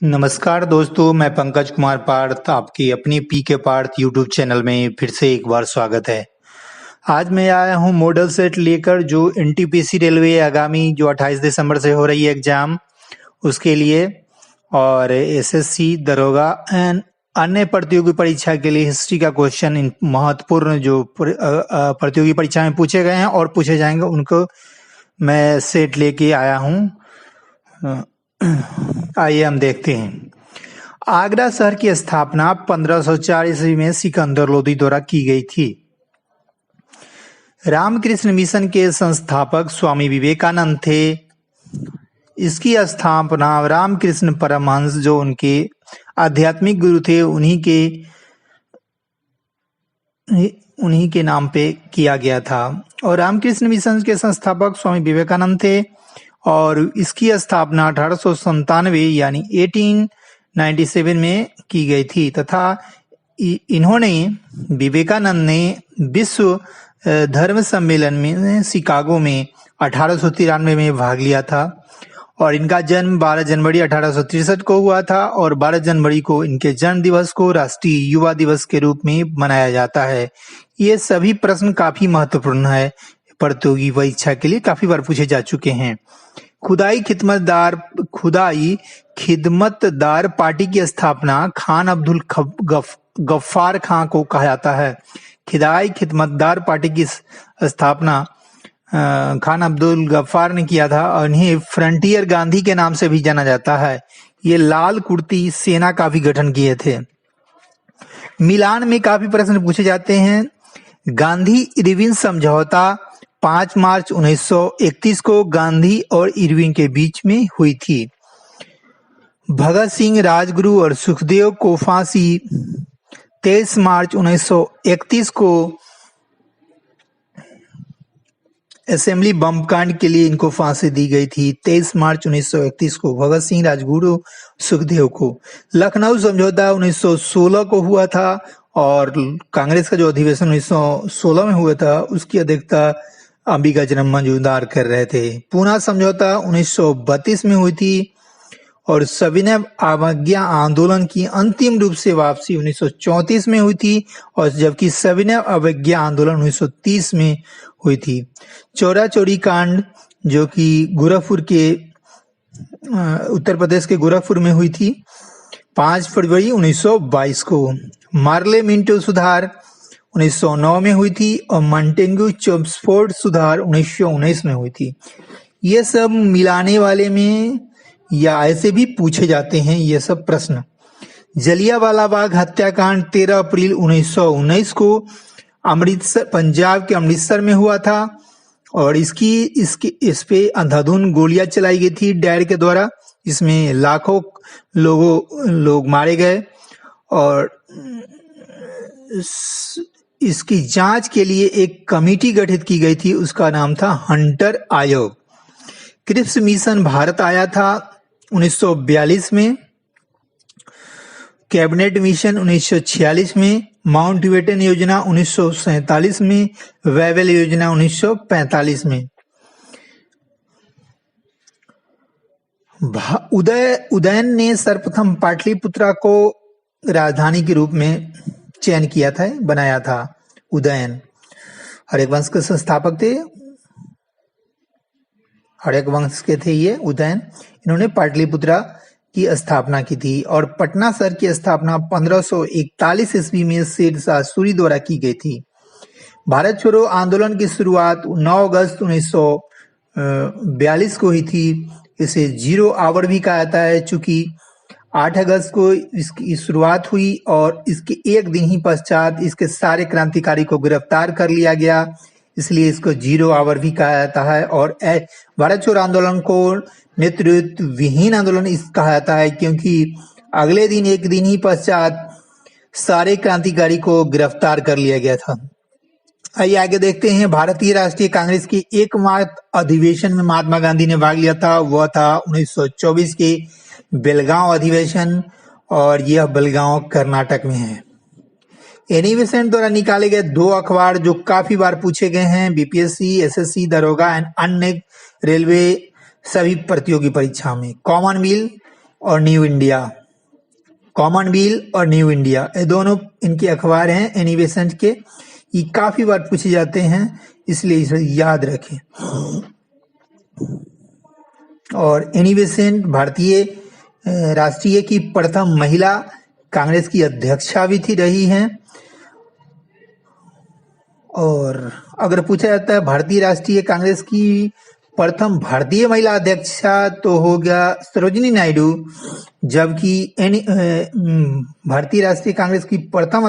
नमस्कार दोस्तों, मैं पंकज कुमार पार्थ आपकी अपनी पीके पार्थ यूट्यूब चैनल में फिर से एक बार स्वागत है। आज मैं आया हूं मॉडल सेट लेकर जो एनटीपीसी रेलवे आगामी जो 28 दिसंबर से हो रही है एग्जाम उसके लिए, और एसएससी दरोगा एंड अन्य प्रतियोगी परीक्षा के लिए हिस्ट्री का क्वेश्चन इन महत्वपूर्ण जो प्रतियोगी परीक्षा में पूछे गए हैं और पूछे जाएंगे उनको मैं सेट लेके आया हूं। आइए हम देखते हैं। आगरा शहर की स्थापना 1504 ईस्वी में सिकंदर लोदी द्वारा की गई थी। रामकृष्ण मिशन के संस्थापक स्वामी विवेकानंद थे। इसकी स्थापना रामकृष्ण परमहंस जो उनके आध्यात्मिक गुरु थे उन्हीं के नाम पे किया गया था। और रामकृष्ण मिशन के संस्थापक स्वामी विवेकानंद थे और इसकी स्थापना 1897 यानी 1897 में की गई थी तथा विवेकानंद ने विश्व धर्म सम्मेलन में शिकागो में 1893 में भाग लिया था और इनका जन्म 12 जनवरी 1863 को हुआ था और 12 जनवरी को इनके जन्म दिवस को राष्ट्रीय युवा दिवस के रूप में मनाया जाता है। ये सभी प्रश्न काफी महत्वपूर्ण है, प्रतियोगी परीक्षा के लिए काफी बार पूछे जा चुके हैं। खुदाई खिदमतदार पार्टी की स्थापना खान अब्दुल गफ्फार खां को कहा जाता है। खुदाई खिदमतदार पार्टी की स्थापना खान अब्दुल गफ्फार ने किया था और इन्हें फ्रंटियर गांधी के नाम से भी जाना जाता है। ये लाल कुर्ती सेना का भी गठन किए थे। मिलान में काफी प्रश्न पूछे जाते हैं। गांधी इरविन समझौता 5 मार्च 1931 को गांधी और इरविन के बीच में हुई थी। भगत सिंह, राजगुरु और सुखदेव को फांसी 23 मार्च 1931 को असेंबली बम कांड के लिए इनको फांसी दी गई थी। 23 मार्च 1931 को भगत सिंह, राजगुरु, सुखदेव को। लखनऊ समझौता 1916 को हुआ था और कांग्रेस का जो अधिवेशन 1916 में हुआ था उसकी अध्यक्षता अंबिका जन्म मजूमदार कर रहे थे। पूना समझौता 1932 में हुई थी और सविनय अवज्ञा आंदोलन की अंतिम रूप से वापसी 1934 में हुई थी और जबकि सविनय अवज्ञा आंदोलन 1930 में हुई थी। चौरा चौरी कांड जो कि गोरखपुर के उत्तर प्रदेश के गोरखपुर में हुई थी 5 फरवरी 1922 को। मार्ले मिंटो सुधार 1909 में हुई थी और मॉन्टेग्यू चेम्सफोर्ड सुधार 1919 में हुई थी। ये सब मिलाने वाले में या ऐसे भी पूछे जाते हैं ये सब प्रश्न। जलियांवाला बाग हत्याकांड 13 अप्रैल 1919 को अमृतसर, पंजाब के अमृतसर में हुआ था और इस पे अंधाधुंध गोलियां चलाई गई थी डायर के द्वारा। इसमें लाखों लोग मारे गए और इसकी जांच के लिए एक कमेटी गठित की गई थी, उसका नाम था हंटर आयोग। क्रिप्स मिशन भारत आया था 1942 में, कैबिनेट मिशन 1946 में, माउंटबेटन योजना 1947 में, वेवेल योजना 1945 में। उदयन ने सर्वप्रथम पाटलिपुत्रा को राजधानी के रूप में चयन किया था, बनाया था। उदयन हड़प्पा वंश के संस्थापक थे, हड़प्पा वंश के थे ये उदयन। इन्होंने पाटलिपुत्रा की स्थापना की थी और पटना शहर की स्थापना 1541 ईस्वी में शेरशाह सूरी द्वारा की गई थी। भारत छोड़ो आंदोलन की शुरुआत 9 अगस्त 1942 को हुई थी। इसे 0 आवर भी कहा जाता है चूंकि 8 अगस्त को इसकी शुरुआत हुई और इसके एक दिन ही पश्चात इसके सारे क्रांतिकारी को गिरफ्तार कर लिया गया, इसलिए इसको 0 आवर भी कहा जाता है। और भारत छोड़ो आंदोलन को नेतृत्व विहीन आंदोलन कहा जाता है क्योंकि अगले दिन एक दिन ही पश्चात सारे क्रांतिकारी को गिरफ्तार कर लिया गया था। आइए आगे देखते हैं। भारतीय राष्ट्रीय कांग्रेस की एकमात्र अधिवेशन में महात्मा गांधी ने भाग लिया था, वह था 1924 के बेलगांव अधिवेशन और यह बेलगांव कर्नाटक में है। एनिवेशन द्वारा निकाले गए 2 अखबार जो काफी बार पूछे गए हैं बीपीएससी, एसएससी, दरोगा एंड अन्य रेलवे सभी प्रतियोगी परीक्षा में। कॉमनवेल्थ और न्यू इंडिया, कॉमनवेल और न्यू इंडिया, ये दोनों इनके अखबार हैं एनी बेसेंट के। ये काफी बार पूछे जाते हैं, इसलिए इसे याद रखें। और एनी बेसेंट भारतीय राष्ट्रीय की प्रथम महिला कांग्रेस की अध्यक्षा भी थी रही हैं। और अगर पूछा जाता है भारतीय राष्ट्रीय कांग्रेस की प्रथम भारतीय महिला अध्यक्षा, तो हो गया सरोजिनी नायडू, जबकि भारतीय राष्ट्रीय कांग्रेस की प्रथम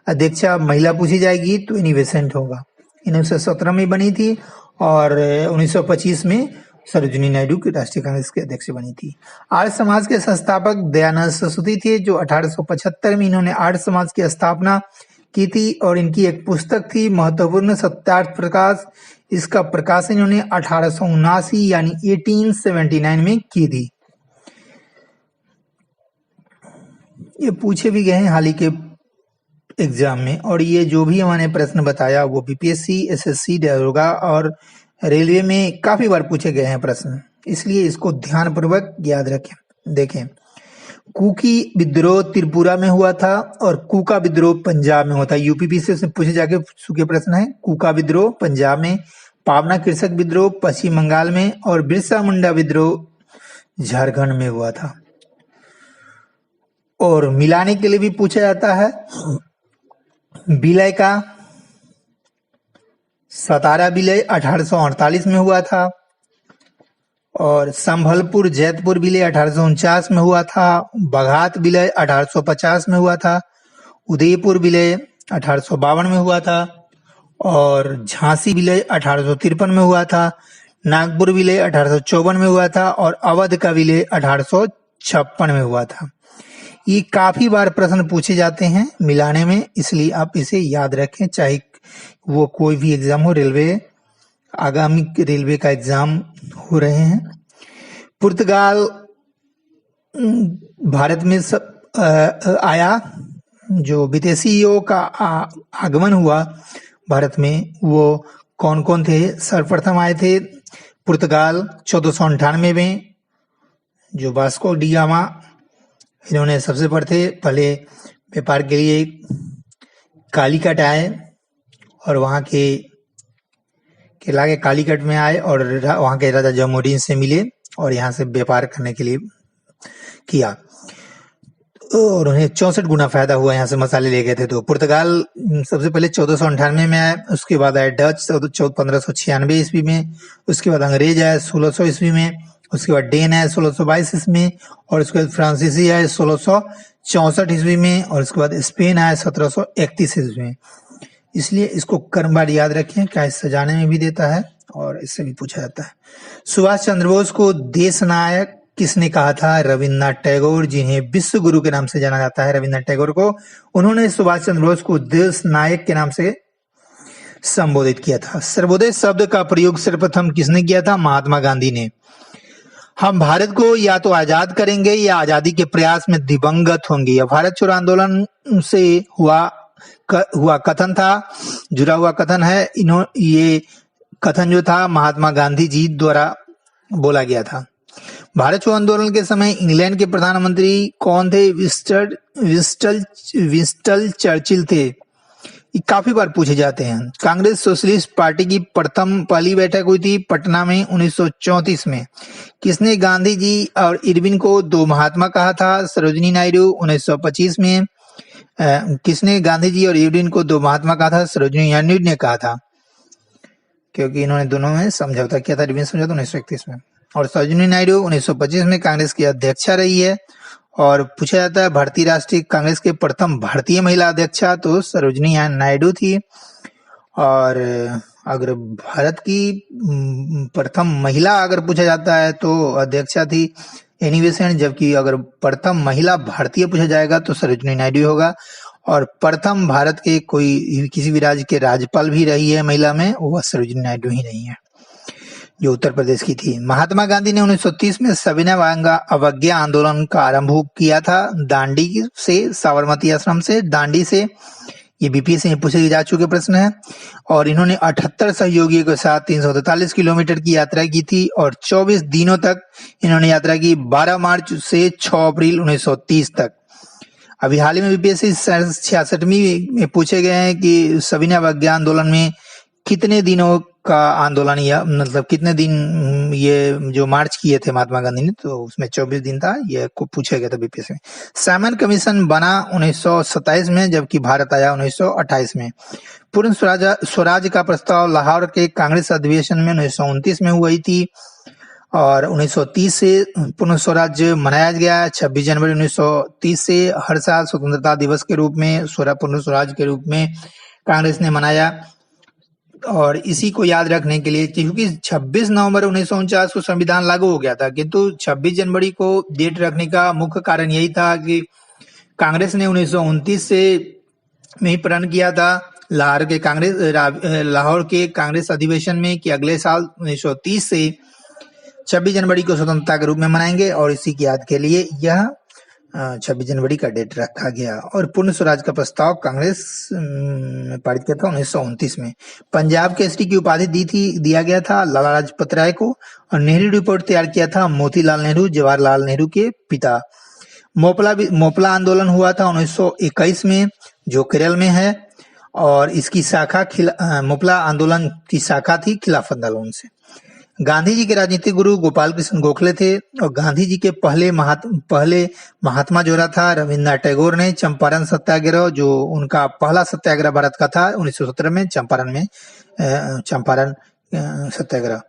अध्यक्षा महिला पूछी जाएगी तो एनी बेसेंट होगा। 1917 में बनी थी और 1925 में सरोजिनी नायडू की राष्ट्रीय कांग्रेस के अध्यक्ष बनी थी। आर्य समाज के संस्थापक दयानंद सरस्वती थे, जो 1875 में इन्होंने आर्य समाज की स्थापना की थी और इनकी एक पुस्तक थी महत्वपूर्ण सत्यार्थ प्रकाश। इसका प्रकाशन इन्होंने 1879 यानी 1879 में की थी। ये पूछे भी गए हैं हाल ही के एग्जाम में, और ये जो भी हमने प्रश्न बताया वो बीपीएससी, एसएससी, दरोगा और रेलवे में काफी बार पूछे गए हैं प्रश्न, इसलिए इसको ध्यानपूर्वक याद रखें। देखें, कुकी विद्रोह त्रिपुरा में हुआ था और कुका विद्रोह पंजाब में हुआ था। यूपीपीसी से पूछे जाके चुके प्रश्न है। कुका विद्रोह पंजाब में, पावना कृषक विद्रोह पश्चिम बंगाल में और बिरसा मुंडा विद्रोह झारखंड में हुआ था। और मिलाने के लिए भी पूछा जाता है। विलय का सतारा विलय 1848 में हुआ था और संभलपुर जैतपुर विलय 1849 में हुआ था। बघात विलय 1850 में हुआ था। उदयपुर विलय 1852 में हुआ था और झांसी विलय 1853 में हुआ था। नागपुर विलय 1854 में हुआ था और अवध का विलय 1856 में हुआ था। ये काफी बार प्रश्न पूछे जाते हैं मिलाने में, इसलिए आप इसे याद रखें, चाहे वो कोई भी एग्जाम हो। रेलवे, आगामी रेलवे का एग्जाम हो रहे हैं। पुर्तगाल भारत में आया, जो विदेशियों का आगमन हुआ भारत में, वो कौन कौन थे? सर्वप्रथम आए थे पुर्तगाल 1498 में, जो वास्को डी गामा, इन्होंने सबसे पहले व्यापार के लिए कालीकट आए और वहाँ के केरला के कालीकट में आए और वहाँ के राजा जमोदीन से मिले और यहाँ से व्यापार करने के लिए किया और उन्हें 64 गुना फायदा हुआ। यहाँ से मसाले ले गए थे। तो पुर्तगाल सबसे पहले 1498 में आए, उसके बाद आए डच 1596 ईस्वी में, उसके बाद अंग्रेज आए 1600 ईस्वी में, उसके बाद डेन आए 1622 ईस्वी में और उसके बाद फ्रांसीसी आए 1664 ईस्वी में और उसके बाद स्पेन आए 1731 ईस्वी में। इसलिए इसको क्रमवार याद रखें, क्या सजाने में भी देता है और इससे भी पूछा जाता है। सुभाष चंद्र बोस को देश नायक किसने कहा था? रविन्द्रनाथ टैगोर, जिन्हें विश्व गुरु के नाम से जाना जाता है। रविन्द्रनाथ टैगोर को उन्होंने सुभाष चंद्र बोस को देश नायक के नाम से संबोधित किया था। सर्वोदय शब्द का प्रयोग सर्वप्रथम किसने किया था? महात्मा गांधी ने। हम भारत को या तो आजाद करेंगे या आजादी के प्रयास में दिवंगत होंगे, यह भारत छोड़ो आंदोलन से हुआ कथन था, जुड़ा हुआ कथन है। ये कथन जो था महात्मा गांधी जी द्वारा बोला गया था। भारत छोड़ो आंदोलन के समय इंग्लैंड के प्रधानमंत्री कौन थे? विंस्टन चर्चिल थे। ये काफी बार पूछे जाते हैं। कांग्रेस सोशलिस्ट पार्टी की पहली बैठक हुई थी पटना में 1934 में। किसने गांधी जी और इरविन को दो महात्मा कहा था? सरोजिनी नायडू 1925 में। किसने गांधी जी और इरविन को दो महात्मा कहा था? सरोजिनी नायडू ने कहा था, क्योंकि इन्होंने दोनों में समझौता किया था। इरविन समझौता 1931 में और सरोजिनी नायडू 1925 में कांग्रेस की अध्यक्षा रही है। और पूछा जाता है भारतीय राष्ट्रीय कांग्रेस के प्रथम भारतीय महिला अध्यक्षा, तो सरोजिनी नायडू थी। और अगर भारत की प्रथम महिला अगर पूछा जाता है तो अध्यक्षा थी एनी बेसेंट, जबकि अगर प्रथम महिला भारतीय पूछा जाएगा तो सरोजिनी नायडू होगा। और प्रथम भारत के किसी भी राज्य के राज्यपाल भी रही है महिला में, वो सरोजिनी नायडू ही रही है, जो उत्तर प्रदेश की थी। महात्मा गांधी ने 1930 में सविनय अवज्ञा आंदोलन का आरंभ किया था दांडी से, साबरमती आश्रम से, दांडी से। ये बीपीएससी में पूछे जा चुके प्रश्न है। और इन्होंने 78 सहयोगियों के साथ 343 किलोमीटर की यात्रा की थी और 24 दिनों तक इन्होंने यात्रा की, 12 मार्च से 6 अप्रैल 1930 तक। अभी हाल ही में बीपीएससी 66वीं में पूछे गए हैं कि सविनय अवज्ञा आंदोलन में कितने दिनों का आंदोलन, या मतलब कितने दिन ये जो मार्च किए थे महात्मा गांधी ने, तो उसमें 24 दिन था, ये को पूछा गया था बीपीएससी में। साइमन कमीशन बना 1927 में, जबकि भारत आया 1928 में। पूर्ण स्वराज का प्रस्ताव लाहौर के कांग्रेस अधिवेशन में 1929 में हुई थी और 1930 से पूर्ण स्वराज्य मनाया गया। 26 जनवरी 1930 से हर साल स्वतंत्रता दिवस के रूप में पूर्ण स्वराज के रूप में कांग्रेस ने मनाया। और इसी को याद रखने के लिए, क्योंकि 26 नवंबर 1949 को संविधान लागू हो गया था, किंतु 26 जनवरी को डेट रखने का मुख्य कारण यही था कि कांग्रेस ने 1929 से में ही प्रण किया था लाहौर के कांग्रेस अधिवेशन में कि अगले साल 1930 से 26 जनवरी को स्वतंत्रता के रूप में मनाएंगे, और इसी की याद के लिए यह 26 जनवरी का डेट रखा गया। और पूर्ण स्वराज का प्रस्ताव कांग्रेस पारित किया था 1929 में। पंजाब केसरी की उपाधि दिया गया था लाला लाजपत राय को, और नेहरू रिपोर्ट तैयार किया था मोतीलाल नेहरू, जवाहरलाल नेहरू के पिता। मोपला आंदोलन हुआ था 1921 में, जो केरल में है, और इसकी शाखा मोपला आंदोलन की शाखा थी खिलाफत आंदोलन से। गांधी जी के राजनीतिक गुरु गोपाल कृष्ण गोखले थे, और गांधी जी के पहले महात्मा जोड़ा था रविन्द्रनाथ टैगोर ने। चंपारण सत्याग्रह, जो उनका पहला सत्याग्रह भारत का था 1917 में, चंपारण सत्याग्रह।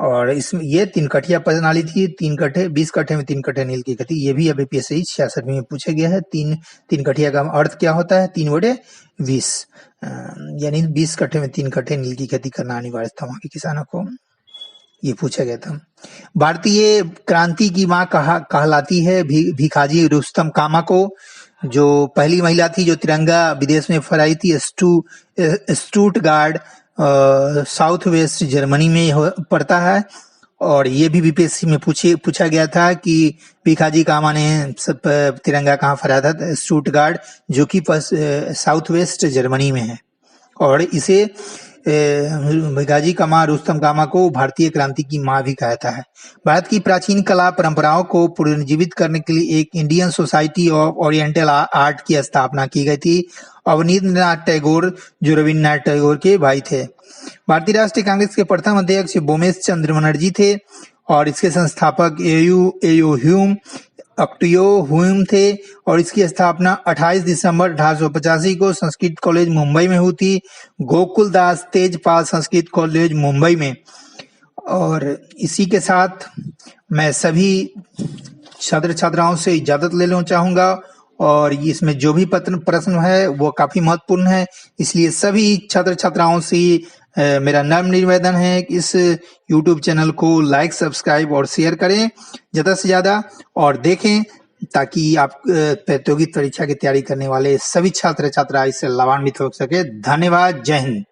और इसमें ये 3 कठिया प्रणाली थी, 3 कट्ठे 20 कट्ठे में 3 कट्ठे नील की खेती। ये भी अभी बीपीएससी 66 में पूछा गया है। 3 कठिया का अर्थ क्या होता है? 3/20, यानी 20 कट्ठे में 3 कट्ठे नील की खेती करना अनिवार्य था वहां के किसानों को, ये पूछा गया था। भारतीय क्रांति की मां कहलाती है भीखाजी रुस्तम कामा को, जो पहली महिला थी जो तिरंगा विदेश में फहराई थी। स्टुटगार्ड साउथ वेस्ट जर्मनी में पड़ता है, और ये भी बीपीएससी में पूछा गया था कि भीखाजी कामा ने तिरंगा कहाँ फहराया था? स्टुटगार्ड, जो कि साउथ वेस्ट जर्मनी में है। और इसे भीखाजी कामा रुस्तम कामा को भारतीय क्रांति की मां भी कहता है। भारत की प्राचीन कला परंपराओं को पुनर्जीवित करने के लिए एक Indian society of oriental art की स्थापना की गई थी। अवनींद्रनाथ टैगोर, जो रविन्द्रनाथ टैगोर के भाई थे। भारतीय राष्ट्रीय कांग्रेस के प्रथम अध्यक्ष बोमेश चंद्र बनर्जी थे, और इसके संस्थापक अक्टियो हुम थे, और इसकी स्थापना 28 दिसंबर 1885 को संस्कृत कॉलेज मुंबई में हुई थी, गोकुल दास तेजपाल संस्कृत कॉलेज मुंबई में। और इसी के साथ मैं सभी छात्र छात्राओं से इजाजत लेना चाहूंगा, और इसमें जो भी प्रश्न है वो काफी महत्वपूर्ण है, इसलिए सभी छात्र छात्राओं से मेरा नम्र निवेदन है कि इस YouTube चैनल को लाइक, सब्सक्राइब और शेयर करें ज्यादा से ज्यादा, और देखें, ताकि आप प्रतियोगी परीक्षा की तैयारी करने वाले सभी छात्र छात्रा इससे लाभान्वित हो सके। धन्यवाद। जय हिंद।